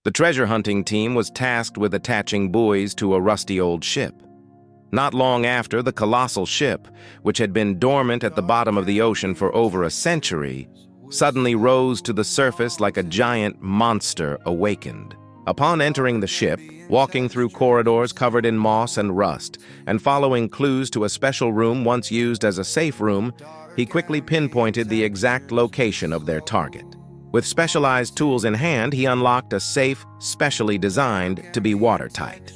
The treasure hunting team was tasked with attaching buoys to a rusty old ship. Not long after, the colossal ship, which had been dormant at the bottom of the ocean for over a century, suddenly rose to the surface like a giant monster awakened. Upon entering the ship, walking through corridors covered in moss and rust, and following clues to a special room once used as a safe room, he quickly pinpointed the exact location of their target. With specialized tools in hand, he unlocked a safe specially designed to be watertight.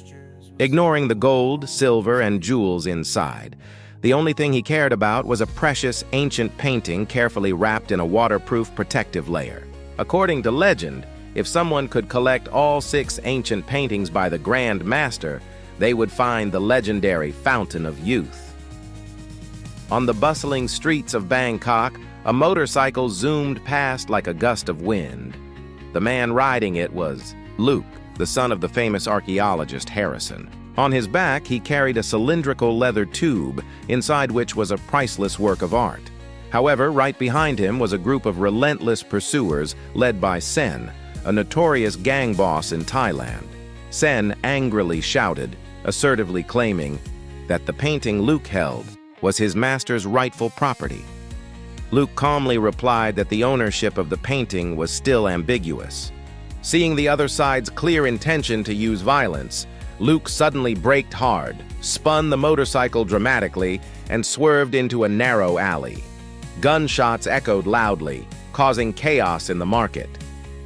Ignoring the gold, silver, and jewels inside, the only thing he cared about was a precious ancient painting carefully wrapped in a waterproof protective layer. According to legend, if someone could collect all 6 ancient paintings by the Grand Master, they would find the legendary Fountain of Youth. On the bustling streets of Bangkok, a motorcycle zoomed past like a gust of wind. The man riding it was Luke, the son of the famous archaeologist Harrison. On his back, he carried a cylindrical leather tube, inside which was a priceless work of art. However, right behind him was a group of relentless pursuers led by Sen, a notorious gang boss in Thailand. Sen angrily shouted, assertively claiming that the painting Luke held was his master's rightful property. Luke calmly replied that the ownership of the painting was still ambiguous. Seeing the other side's clear intention to use violence, Luke suddenly braked hard, spun the motorcycle dramatically, and swerved into a narrow alley. Gunshots echoed loudly, causing chaos in the market.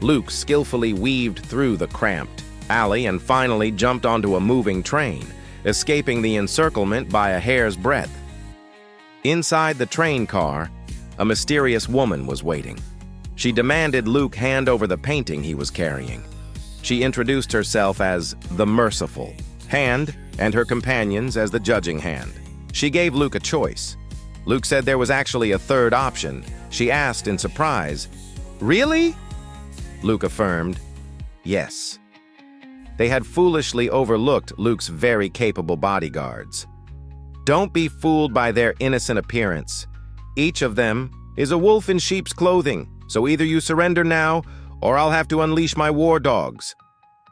Luke skillfully weaved through the cramped alley and finally jumped onto a moving train, escaping the encirclement by a hair's breadth. Inside the train car, a mysterious woman was waiting. She demanded Luke hand over the painting he was carrying. She introduced herself as the Merciful Hand and her companions as the Judging Hand. She gave Luke a choice. Luke said there was actually a third option. She asked in surprise, "Really?" Luke affirmed, "Yes." They had foolishly overlooked Luke's very capable bodyguards. Don't be fooled by their innocent appearance. Each of them is a wolf in sheep's clothing, so either you surrender now, or I'll have to unleash my war dogs.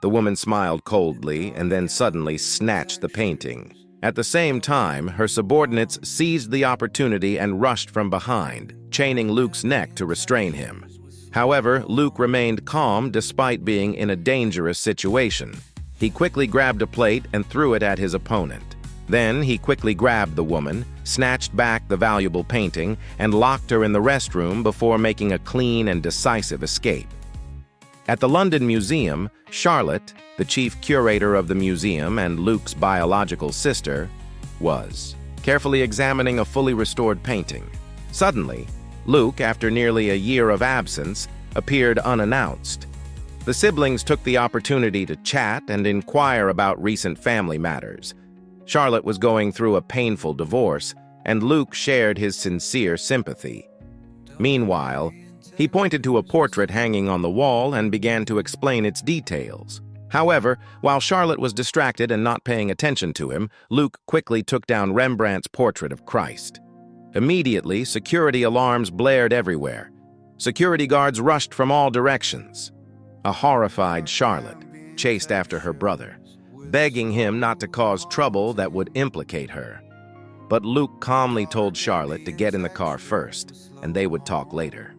The woman smiled coldly and then suddenly snatched the painting. At the same time, her subordinates seized the opportunity and rushed from behind, chaining Luke's neck to restrain him. However, Luke remained calm despite being in a dangerous situation. He quickly grabbed a plate and threw it at his opponent. Then he quickly grabbed the woman, snatched back the valuable painting, and locked her in the restroom before making a clean and decisive escape. At the London Museum, Charlotte, the chief curator of the museum and Luke's biological sister, was carefully examining a fully restored painting. Suddenly, Luke, after nearly a year of absence, appeared unannounced. The siblings took the opportunity to chat and inquire about recent family matters. Charlotte was going through a painful divorce, and Luke shared his sincere sympathy. Meanwhile, he pointed to a portrait hanging on the wall and began to explain its details. However, while Charlotte was distracted and not paying attention to him, Luke quickly took down Rembrandt's portrait of Christ. Immediately, security alarms blared everywhere. Security guards rushed from all directions. A horrified Charlotte chased after her brother, begging him not to cause trouble that would implicate her. But Luke calmly told Charlotte to get in the car first, and they would talk later.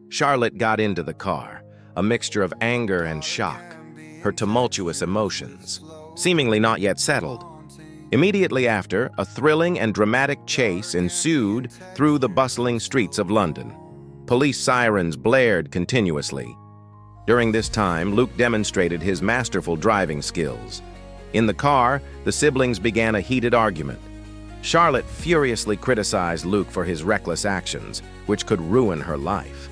Charlotte got into the car, a mixture of anger and shock, her tumultuous emotions, seemingly not yet settled. Immediately after, a thrilling and dramatic chase ensued through the bustling streets of London. Police sirens blared continuously. During this time, Luke demonstrated his masterful driving skills. In the car, the siblings began a heated argument. Charlotte furiously criticized Luke for his reckless actions, which could ruin her life.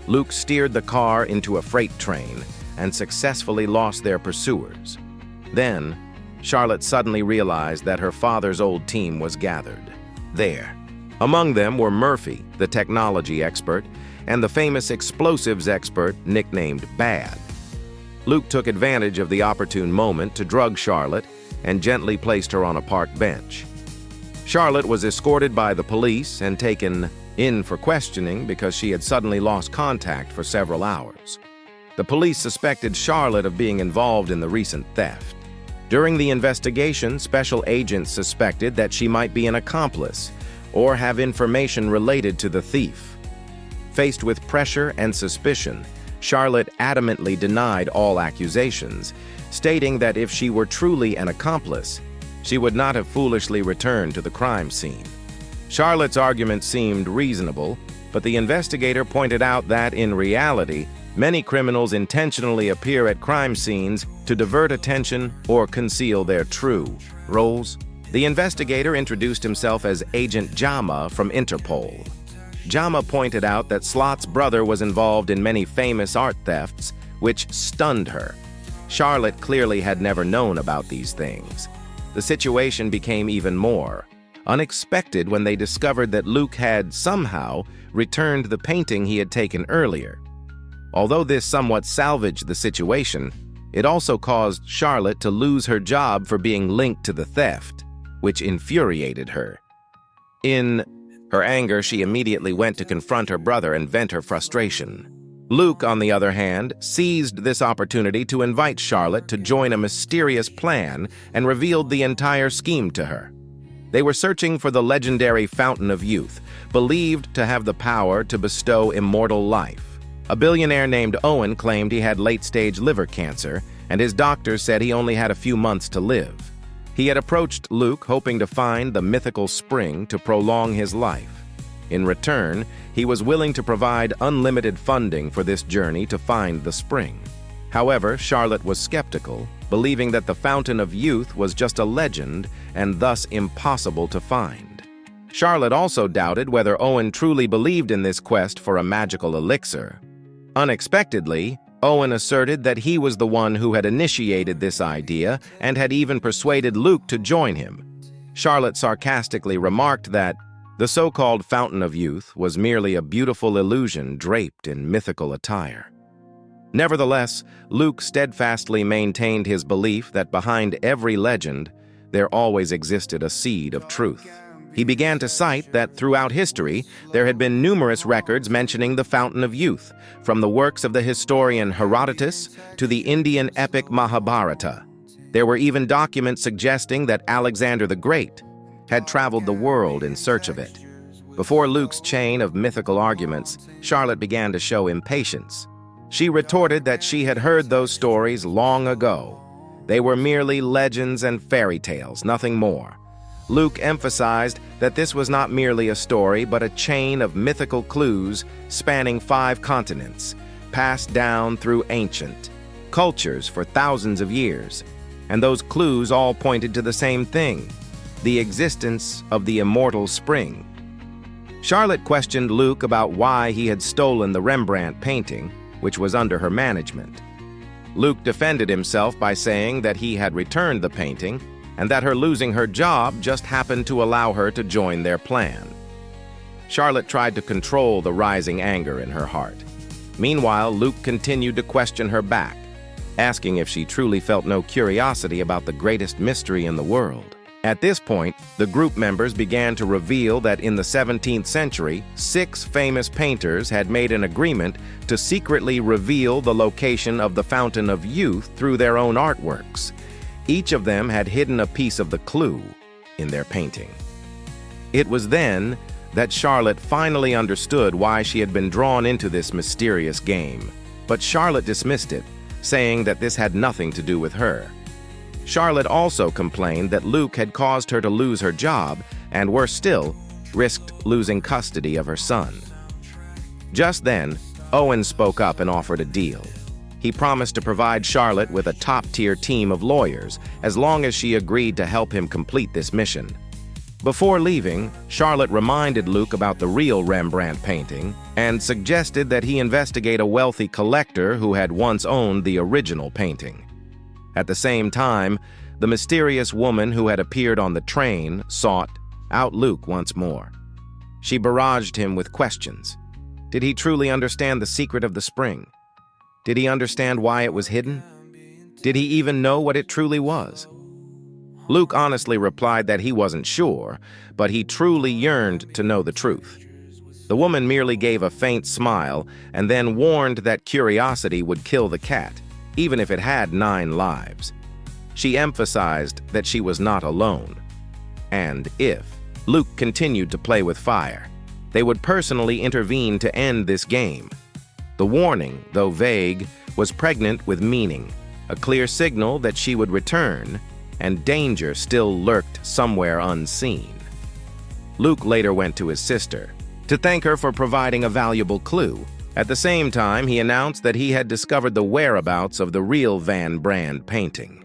Luke steered the car into a freight train and successfully lost their pursuers. Then, Charlotte suddenly realized that her father's old team was gathered there. Among them were Murphy, the technology expert, and the famous explosives expert nicknamed Bad. Luke took advantage of the opportune moment to drug Charlotte and gently placed her on a park bench. Charlotte was escorted by the police and taken in for questioning because she had suddenly lost contact for several hours. The police suspected Charlotte of being involved in the recent theft. During the investigation, special agents suspected that she might be an accomplice or have information related to the thief. Faced with pressure and suspicion, Charlotte adamantly denied all accusations, stating that if she were truly an accomplice, she would not have foolishly returned to the crime scene. Charlotte's argument seemed reasonable, but the investigator pointed out that, in reality, many criminals intentionally appear at crime scenes to divert attention or conceal their true roles. The investigator introduced himself as Agent Jama from Interpol. Jama pointed out that Slott's brother was involved in many famous art thefts, which stunned her. Charlotte clearly had never known about these things. The situation became even more unexpected when they discovered that Luke had somehow returned the painting he had taken earlier. Although this somewhat salvaged the situation, it also caused Charlotte to lose her job for being linked to the theft, which infuriated her. In her anger, she immediately went to confront her brother and vent her frustration. Luke, on the other hand, seized this opportunity to invite Charlotte to join a mysterious plan and revealed the entire scheme to her. They were searching for the legendary Fountain of Youth, believed to have the power to bestow immortal life. A billionaire named Owen claimed he had late-stage liver cancer, and his doctors said he only had a few months to live. He had approached Luke hoping to find the mythical spring to prolong his life. In return, he was willing to provide unlimited funding for this journey to find the spring. However, Charlotte was skeptical, believing that the Fountain of Youth was just a legend and thus impossible to find. Charlotte also doubted whether Owen truly believed in this quest for a magical elixir. Unexpectedly, Owen asserted that he was the one who had initiated this idea and had even persuaded Luke to join him. Charlotte sarcastically remarked that the so-called Fountain of Youth was merely a beautiful illusion draped in mythical attire. Nevertheless, Luke steadfastly maintained his belief that behind every legend, there always existed a seed of truth. He began to cite that throughout history, there had been numerous records mentioning the Fountain of Youth, from the works of the historian Herodotus to the Indian epic Mahabharata. There were even documents suggesting that Alexander the Great had traveled the world in search of it. Before Luke's chain of mythical arguments, Charlotte began to show impatience. She retorted that she had heard those stories long ago. They were merely legends and fairy tales, nothing more. Luke emphasized that this was not merely a story, but a chain of mythical clues spanning 5 continents, passed down through ancient cultures for thousands of years. And those clues all pointed to the same thing: the existence of the immortal spring. Charlotte questioned Luke about why he had stolen the Rembrandt painting, which was under her management. Luke defended himself by saying that he had returned the painting and that her losing her job just happened to allow her to join their plan. Charlotte tried to control the rising anger in her heart. Meanwhile, Luke continued to question her back, asking if she truly felt no curiosity about the greatest mystery in the world. At this point, the group members began to reveal that in the 17th century, 6 famous painters had made an agreement to secretly reveal the location of the Fountain of Youth through their own artworks. Each of them had hidden a piece of the clue in their painting. It was then that Charlotte finally understood why she had been drawn into this mysterious game. But Charlotte dismissed it, saying that this had nothing to do with her. Charlotte also complained that Luke had caused her to lose her job and, worse still, risked losing custody of her son. Just then, Owen spoke up and offered a deal. He promised to provide Charlotte with a top-tier team of lawyers as long as she agreed to help him complete this mission. Before leaving, Charlotte reminded Luke about the real Rembrandt painting and suggested that he investigate a wealthy collector who had once owned the original painting. At the same time, the mysterious woman who had appeared on the train sought out Luke once more. She barraged him with questions. Did he truly understand the secret of the spring? Did he understand why it was hidden? Did he even know what it truly was? Luke honestly replied that he wasn't sure, but he truly yearned to know the truth. The woman merely gave a faint smile and then warned that curiosity would kill the cat, even if it had 9 lives. She emphasized that she was not alone, and if Luke continued to play with fire, they would personally intervene to end this game. The warning, though vague, was pregnant with meaning, a clear signal that she would return, and danger still lurked somewhere unseen. Luke later went to his sister to thank her for providing a valuable clue. At the same time, he announced that he had discovered the whereabouts of the real Van Brand painting.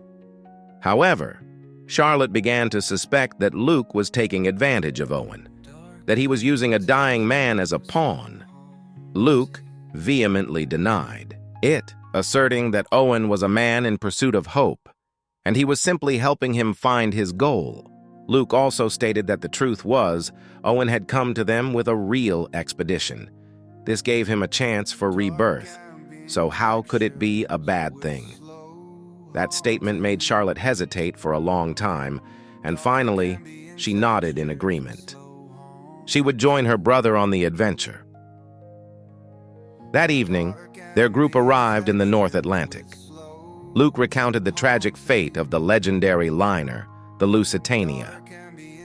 However, Charlotte began to suspect that Luke was taking advantage of Owen, that he was using a dying man as a pawn. Luke vehemently denied it, asserting that Owen was a man in pursuit of hope, and he was simply helping him find his goal. Luke also stated that the truth was Owen had come to them with a real expedition. This gave him a chance for rebirth, so how could it be a bad thing? That statement made Charlotte hesitate for a long time, and finally, she nodded in agreement. She would join her brother on the adventure. That evening, their group arrived in the North Atlantic. Luke recounted the tragic fate of the legendary liner, the Lusitania.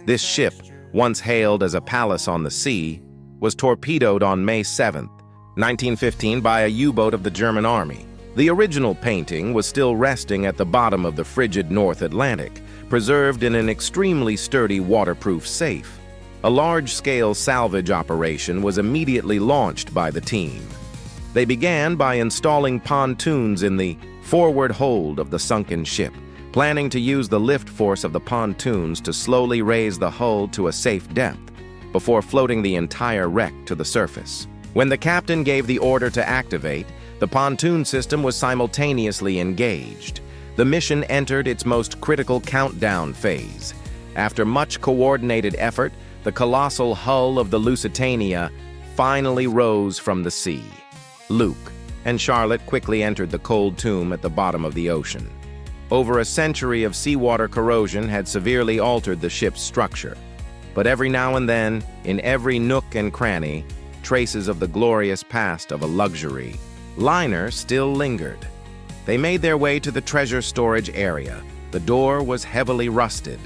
This ship, once hailed as a palace on the sea, was torpedoed on May 7, 1915 by a U-boat of the German Army. The original painting was still resting at the bottom of the frigid North Atlantic, preserved in an extremely sturdy waterproof safe. A large-scale salvage operation was immediately launched by the team. They began by installing pontoons in the forward hold of the sunken ship, planning to use the lift force of the pontoons to slowly raise the hull to a safe depth before floating the entire wreck to the surface. When the captain gave the order to activate, the pontoon system was simultaneously engaged. The mission entered its most critical countdown phase. After much coordinated effort, the colossal hull of the Lusitania finally rose from the sea. Luke and Charlotte quickly entered the cold tomb at the bottom of the ocean. Over a century of seawater corrosion had severely altered the ship's structure, but every now and then, in every nook and cranny, traces of the glorious past of a luxury liner still lingered. They made their way to the treasure storage area. The door was heavily rusted,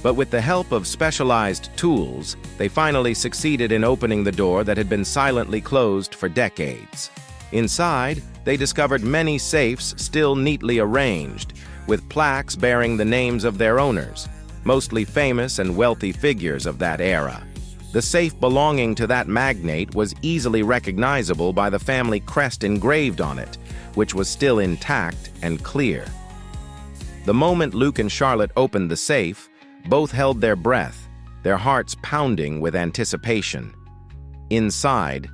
but with the help of specialized tools, they finally succeeded in opening the door that had been silently closed for decades. Inside, they discovered many safes still neatly arranged, with plaques bearing the names of their owners, mostly famous and wealthy figures of that era. The safe belonging to that magnate was easily recognizable by the family crest engraved on it, which was still intact and clear. The moment Luke and Charlotte opened the safe, both held their breath, their hearts pounding with anticipation. Inside,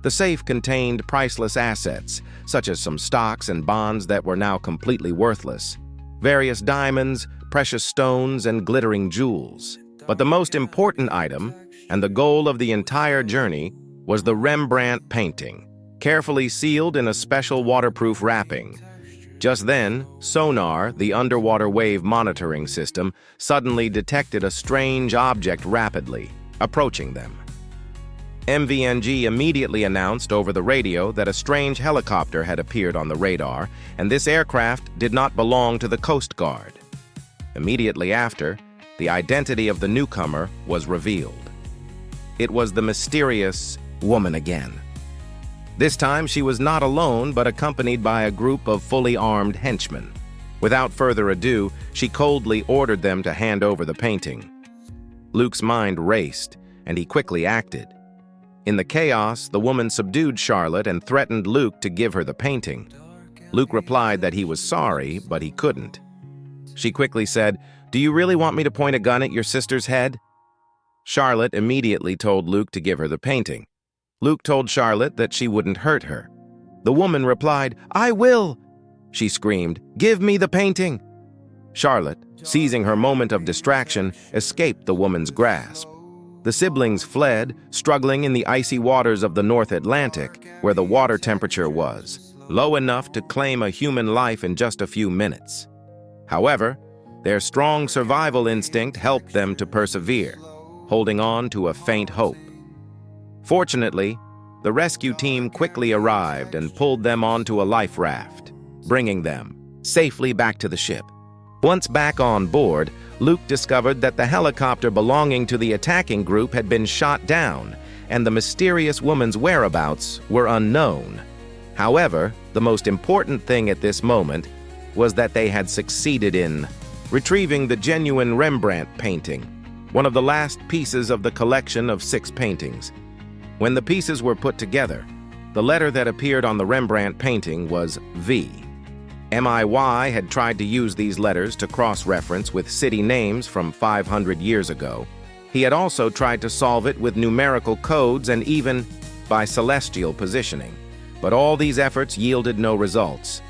the safe contained priceless assets, such as some stocks and bonds that were now completely worthless, various diamonds, precious stones, and glittering jewels. But the most important item, and the goal of the entire journey, was the Rembrandt painting, carefully sealed in a special waterproof wrapping. Just then, sonar, the underwater wave monitoring system, suddenly detected a strange object rapidly approaching them. MVNG immediately announced over the radio that a strange helicopter had appeared on the radar, and this aircraft did not belong to the Coast Guard. Immediately after, the identity of the newcomer was revealed. It was the mysterious woman again. This time, she was not alone, but accompanied by a group of fully armed henchmen. Without further ado, she coldly ordered them to hand over the painting. Luke's mind raced, and he quickly acted. In the chaos, the woman subdued Charlotte and threatened Luke to give her the painting. Luke replied that he was sorry, but he couldn't. She quickly said, "Do you really want me to point a gun at your sister's head?" Charlotte immediately told Luke to give her the painting. Luke told Charlotte that she wouldn't hurt her. The woman replied, "I will!" She screamed, "Give me the painting!" Charlotte, seizing her moment of distraction, escaped the woman's grasp. The siblings fled, struggling in the icy waters of the North Atlantic, where the water temperature was low enough to claim a human life in just a few minutes. However, their strong survival instinct helped them to persevere, holding on to a faint hope. Fortunately, the rescue team quickly arrived and pulled them onto a life raft, bringing them safely back to the ship. Once back on board, Luke discovered that the helicopter belonging to the attacking group had been shot down, and the mysterious woman's whereabouts were unknown. However, the most important thing at this moment was that they had succeeded in retrieving the genuine Rembrandt painting, one of the last pieces of the collection of 6 paintings. When the pieces were put together, the letter that appeared on the Rembrandt painting was V. MIY had tried to use these letters to cross-reference with city names from 500 years ago. He had also tried to solve it with numerical codes and even by celestial positioning. But all these efforts yielded no results.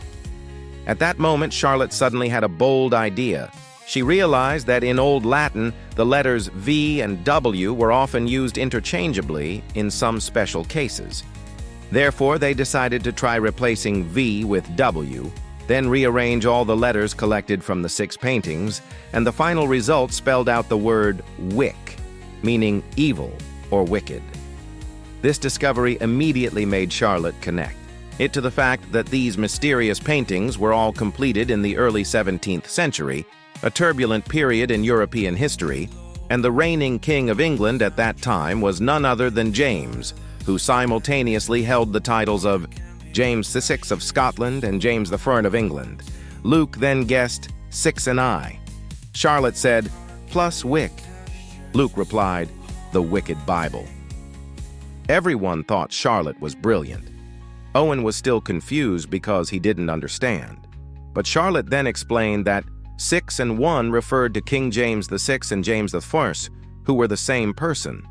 At that moment, Charlotte suddenly had a bold idea. She realized that in Old Latin, the letters V and W were often used interchangeably in some special cases. Therefore, they decided to try replacing V with W, then rearrange all the letters collected from the 6 paintings, and the final result spelled out the word wick, meaning evil or wicked. This discovery immediately made Charlotte connect it to the fact that these mysterious paintings were all completed in the early 17th century, a turbulent period in European history, and the reigning king of England at that time was none other than James, who simultaneously held the titles of James VI of Scotland and James I of England. Luke then guessed 6 and I. Charlotte said, plus wick. Luke replied, the Wicked Bible. Everyone thought Charlotte was brilliant. Owen was still confused because he didn't understand. But Charlotte then explained that 6 and 1 referred to King James VI and James I, who were the same person.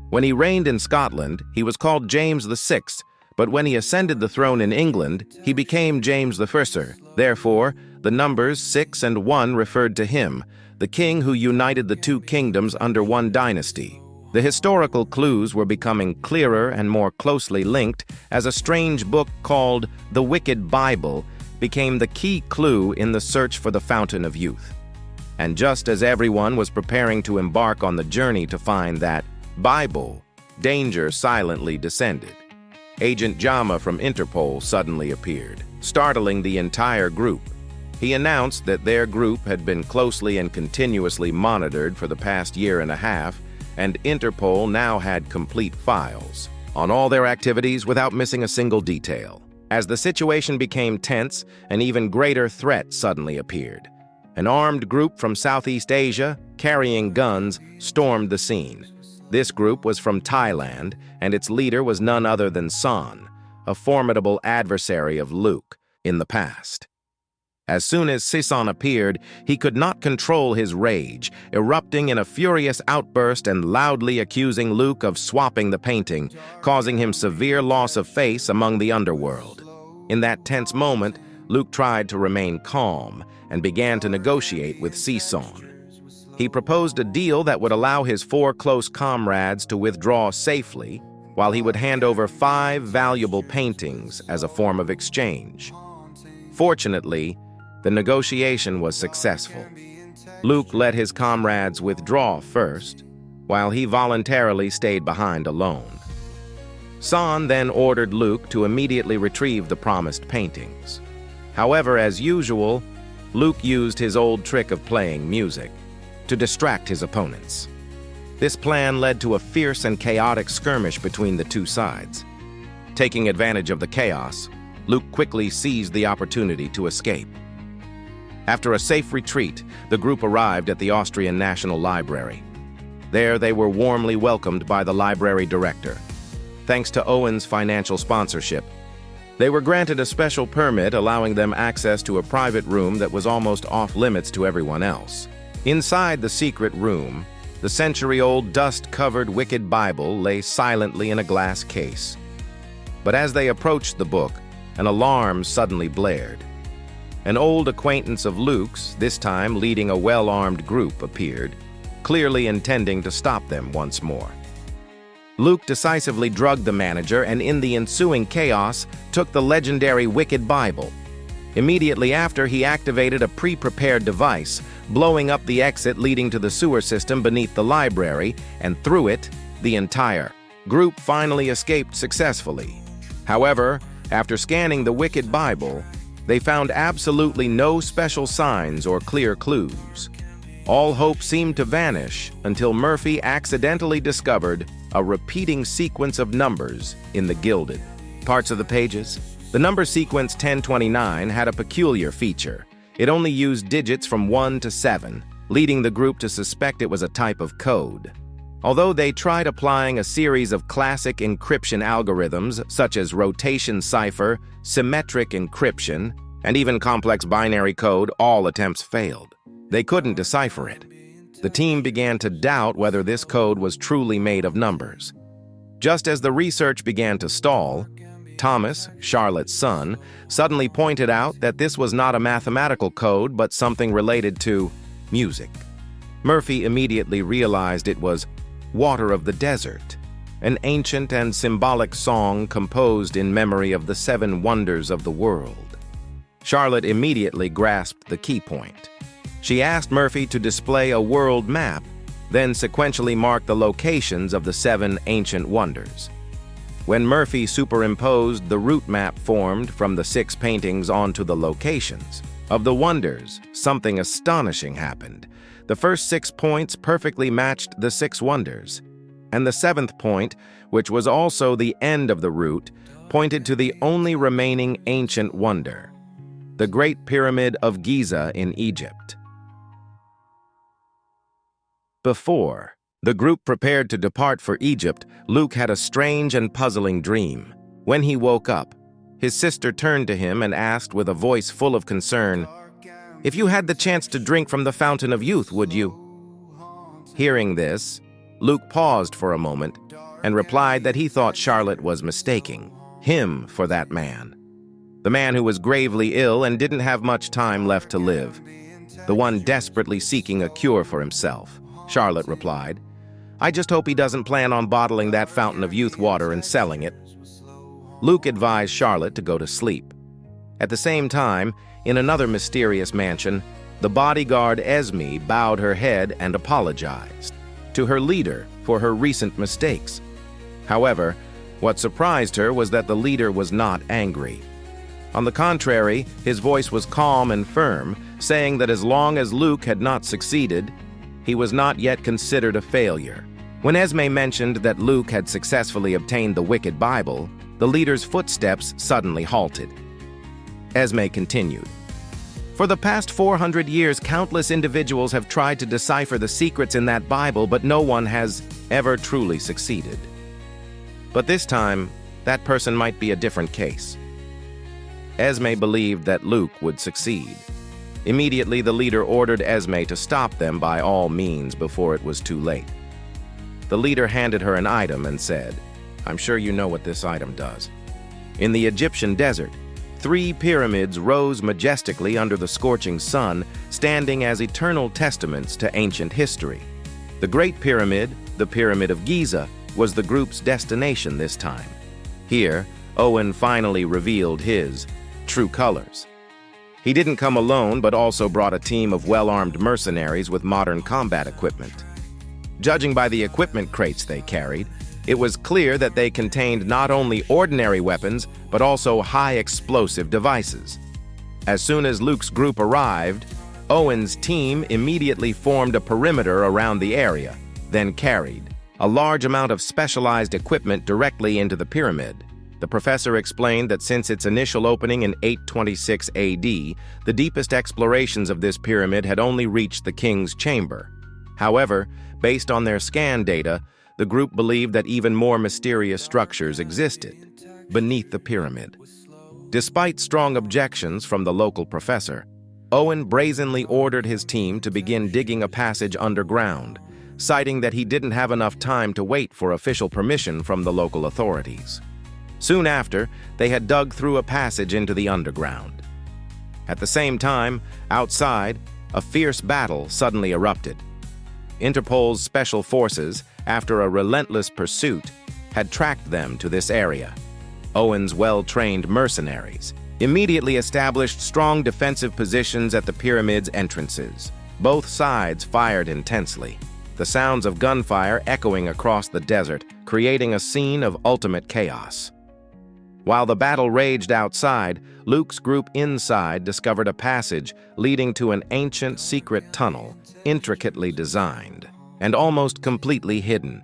When he reigned in Scotland, he was called James VI, but when he ascended the throne in England, he became James I. Therefore, the numbers 6 and 1 referred to him, the king who united the 2 kingdoms under one dynasty. The historical clues were becoming clearer and more closely linked as a strange book called The Wicked Bible became the key clue in the search for the Fountain of Youth. And just as everyone was preparing to embark on the journey to find that Bible, danger silently descended. Agent Jama from Interpol suddenly appeared, startling the entire group. He announced that their group had been closely and continuously monitored for the past year and a half, and Interpol now had complete files on all their activities without missing a single detail. As the situation became tense, an even greater threat suddenly appeared. An armed group from Southeast Asia, carrying guns, stormed the scene. This group was from Thailand, and its leader was none other than San, a formidable adversary of Luke in the past. As soon as Sisan appeared, he could not control his rage, erupting in a furious outburst and loudly accusing Luke of swapping the painting, causing him severe loss of face among the underworld. In that tense moment, Luke tried to remain calm and began to negotiate with Sisan. He proposed a deal that would allow his 4 close comrades to withdraw safely, while he would hand over 5 valuable paintings as a form of exchange. Fortunately, the negotiation was successful. Luke let his comrades withdraw first, while he voluntarily stayed behind alone. San then ordered Luke to immediately retrieve the promised paintings. However, as usual, Luke used his old trick of playing music to distract his opponents. This plan led to a fierce and chaotic skirmish between the 2 sides. Taking advantage of the chaos, Luke quickly seized the opportunity to escape. After a safe retreat, the group arrived at the Austrian National Library. There they were warmly welcomed by the library director. Thanks to Owen's financial sponsorship, they were granted a special permit allowing them access to a private room that was almost off-limits to everyone else. Inside the secret room, the century-old dust-covered Wicked Bible lay silently in a glass case. But as they approached the book, an alarm suddenly blared. An old acquaintance of Luke's, this time leading a well-armed group, appeared, clearly intending to stop them once more. Luke decisively drugged the manager and in the ensuing chaos took the legendary Wicked Bible. Immediately after, he activated a pre-prepared device, blowing up the exit leading to the sewer system beneath the library, and through it, the entire group finally escaped successfully. However, after scanning the Wicked Bible, they found absolutely no special signs or clear clues. All hope seemed to vanish until Murphy accidentally discovered a repeating sequence of numbers in the gilded parts of the pages. The number sequence 1029 had a peculiar feature. It only used digits from 1 to 7, leading the group to suspect it was a type of code. Although they tried applying a series of classic encryption algorithms such as rotation cipher, symmetric encryption, and even complex binary code, all attempts failed. They couldn't decipher it. The team began to doubt whether this code was truly made of numbers. Just as the research began to stall, Thomas, Charlotte's son, suddenly pointed out that this was not a mathematical code but something related to music. Murphy immediately realized it was Water of the Desert, an ancient and symbolic song composed in memory of the 7 wonders of the world. Charlotte immediately grasped the key point. She asked Murphy to display a world map, then sequentially mark the locations of the 7 ancient wonders. When Murphy superimposed the route map formed from the 6 paintings onto the locations of the wonders, something astonishing happened. The first 6 points perfectly matched the 6 wonders, and the 7th point, which was also the end of the route, pointed to the only remaining ancient wonder, the Great Pyramid of Giza in Egypt. Before the group prepared to depart for Egypt, Luke had a strange and puzzling dream. When he woke up, his sister turned to him and asked with a voice full of concern, "If you had the chance to drink from the fountain of youth, would you?" Hearing this, Luke paused for a moment and replied that he thought Charlotte was mistaking him for that man. The man who was gravely ill and didn't have much time left to live. The one desperately seeking a cure for himself. Charlotte replied, "I just hope he doesn't plan on bottling that fountain of youth water and selling it." Luke advised Charlotte to go to sleep. At the same time, in another mysterious mansion, the bodyguard Esme bowed her head and apologized to her leader for her recent mistakes. However, what surprised her was that the leader was not angry. On the contrary, his voice was calm and firm, saying that as long as Luke had not succeeded, he was not yet considered a failure. When Esme mentioned that Luke had successfully obtained the Wicked Bible, the leader's footsteps suddenly halted. Esme continued, "For the past 400 years, countless individuals have tried to decipher the secrets in that Bible, but no one has ever truly succeeded. But this time, that person might be a different case." Esme believed that Luke would succeed. Immediately, the leader ordered Esme to stop them by all means before it was too late. The leader handed her an item and said, "I'm sure you know what this item does." In the Egyptian desert, 3 pyramids rose majestically under the scorching sun, standing as eternal testaments to ancient history. The Great Pyramid, the Pyramid of Giza, was the group's destination this time. Here, Owen finally revealed his true colors. He didn't come alone, but also brought a team of well-armed mercenaries with modern combat equipment. Judging by the equipment crates they carried, it was clear that they contained not only ordinary weapons, but also high-explosive devices. As soon as Luke's group arrived, Owen's team immediately formed a perimeter around the area, then carried a large amount of specialized equipment directly into the pyramid. The professor explained that since its initial opening in 826 AD, the deepest explorations of this pyramid had only reached the king's chamber. However, based on their scan data, the group believed that even more mysterious structures existed beneath the pyramid. Despite strong objections from the local professor, Owen brazenly ordered his team to begin digging a passage underground, citing that he didn't have enough time to wait for official permission from the local authorities. Soon after, they had dug through a passage into the underground. At the same time, outside, a fierce battle suddenly erupted. Interpol's special forces, after a relentless pursuit, had tracked them to this area. Owen's well-trained mercenaries immediately established strong defensive positions at the pyramid's entrances. Both sides fired intensely. the sounds of gunfire echoing across the desert, creating a scene of ultimate chaos. While the battle raged outside, Luke's group inside discovered a passage leading to an ancient secret tunnel, intricately designed and almost completely hidden.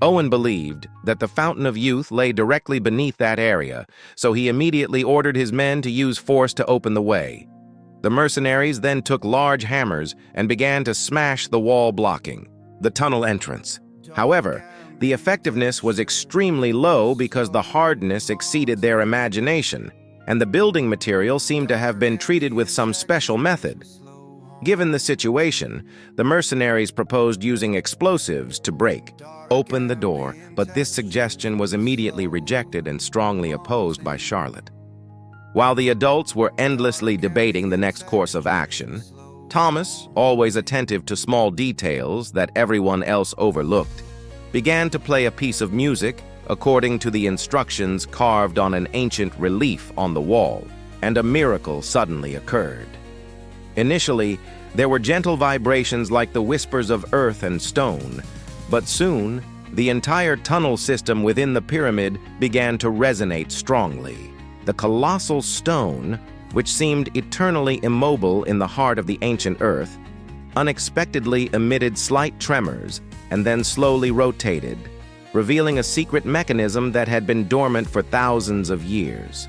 Owen believed that the Fountain of Youth lay directly beneath that area, so he immediately ordered his men to use force to open the way. The mercenaries then took large hammers and began to smash the wall blocking the tunnel entrance. However, the effectiveness was extremely low because the hardness exceeded their imagination, and the building material seemed to have been treated with some special method. Given the situation, the mercenaries proposed using explosives to break open the door, but this suggestion was immediately rejected and strongly opposed by Charlotte. While the adults were endlessly debating the next course of action, Thomas, always attentive to small details that everyone else overlooked, began to play a piece of music according to the instructions carved on an ancient relief on the wall, and a miracle suddenly occurred. Initially, there were gentle vibrations like the whispers of earth and stone, but soon, the entire tunnel system within the pyramid began to resonate strongly. The colossal stone, which seemed eternally immobile in the heart of the ancient earth, unexpectedly emitted slight tremors and then slowly rotated, revealing a secret mechanism that had been dormant for thousands of years.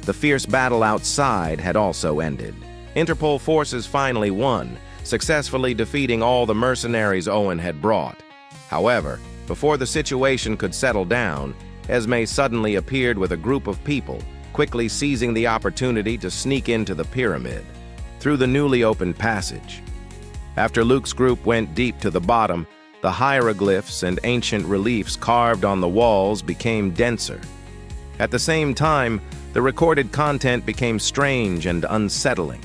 The fierce battle outside had also ended. Interpol forces finally won, successfully defeating all the mercenaries Owen had brought. However, before the situation could settle down, Esme suddenly appeared with a group of people, quickly seizing the opportunity to sneak into the pyramid through the newly opened passage. After Luke's group went deep to the bottom, the hieroglyphs and ancient reliefs carved on the walls became denser. At the same time, the recorded content became strange and unsettling.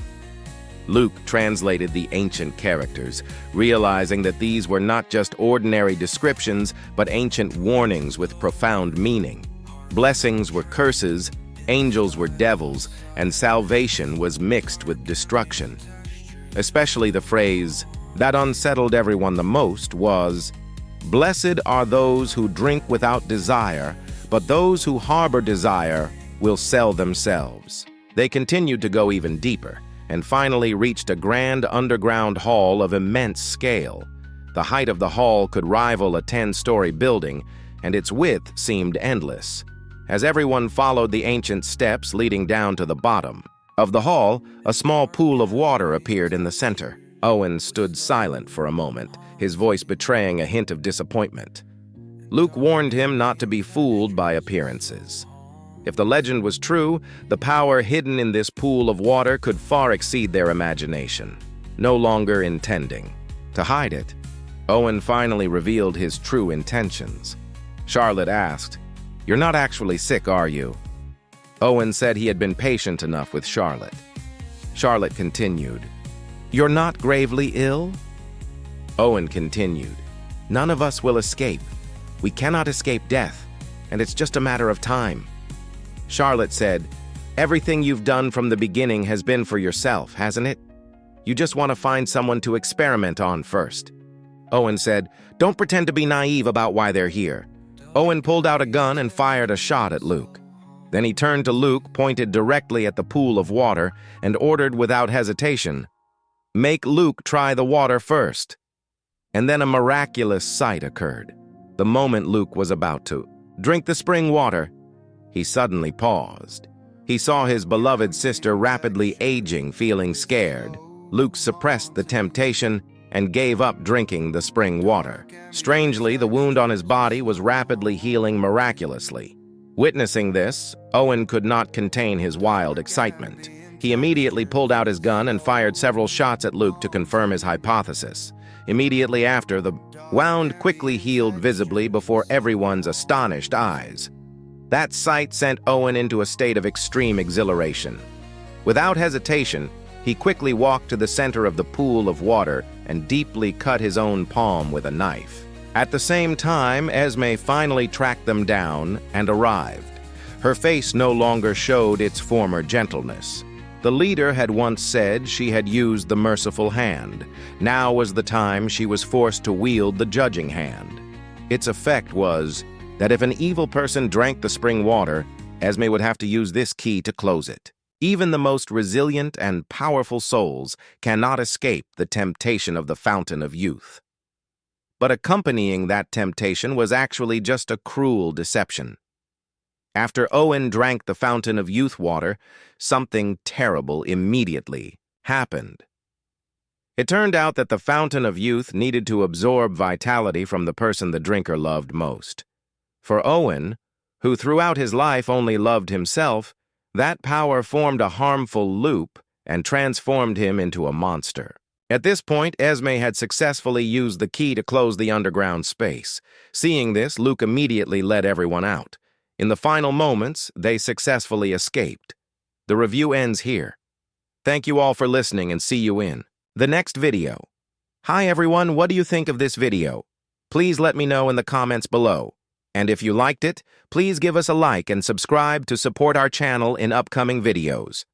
Luke translated the ancient characters, realizing that these were not just ordinary descriptions, but ancient warnings with profound meaning. Blessings were curses, angels were devils, and salvation was mixed with destruction. Especially the phrase that unsettled everyone the most was, "Blessed are those who drink without desire, but those who harbor desire will sell themselves." They continued to go even deeper, and finally reached a grand underground hall of immense scale. The height of the hall could rival a 10-story building, and its width seemed endless. As everyone followed the ancient steps leading down to the bottom of the hall, a small pool of water appeared in the center. Owen stood silent for a moment, his voice betraying a hint of disappointment. Luke warned him not to be fooled by appearances. If the legend was true, the power hidden in this pool of water could far exceed their imagination. No longer intending to hide it, Owen finally revealed his true intentions. Charlotte asked, "You're not actually sick, are you?" Owen said he had been patient enough with Charlotte. Charlotte continued, "You're not gravely ill?" Owen continued, "None of us will escape. We cannot escape death, and it's just a matter of time." Charlotte said, "Everything you've done from the beginning has been for yourself, hasn't it? You just want to find someone to experiment on first." Owen said, "Don't pretend to be naive about why they're here." Owen pulled out a gun and fired a shot at Luke. Then he turned to Luke, pointed directly at the pool of water, and ordered without hesitation, "Make Luke try the water first." And then a miraculous sight occurred. The moment Luke was about to drink the spring water, he suddenly paused. He saw his beloved sister rapidly aging, feeling scared. Luke suppressed the temptation and gave up drinking the spring water. Strangely, the wound on his body was rapidly healing miraculously. Witnessing this, Owen could not contain his wild excitement. He immediately pulled out his gun and fired several shots at Luke to confirm his hypothesis. Immediately after, the wound quickly healed visibly before everyone's astonished eyes. That sight sent Owen into a state of extreme exhilaration. Without hesitation, he quickly walked to the center of the pool of water and deeply cut his own palm with a knife. At the same time, Esme finally tracked them down and arrived. Her face no longer showed its former gentleness. The leader had once said she had used the merciful hand. Now was the time she was forced to wield the judging hand. Its effect was that if an evil person drank the spring water, Esme would have to use this key to close it. Even the most resilient and powerful souls cannot escape the temptation of the fountain of youth. But accompanying that temptation was actually just a cruel deception. After Owen drank the fountain of youth water, something terrible immediately happened. It turned out that the fountain of youth needed to absorb vitality from the person the drinker loved most. For Owen, who throughout his life only loved himself, that power formed a harmful loop and transformed him into a monster. At this point, Esme had successfully used the key to close the underground space. Seeing this, Luke immediately led everyone out. In the final moments, they successfully escaped. The review ends here. Thank you all for listening and see you in the next video. Hi everyone, what do you think of this video? Please let me know in the comments below. And if you liked it, please give us a like and subscribe to support our channel in upcoming videos.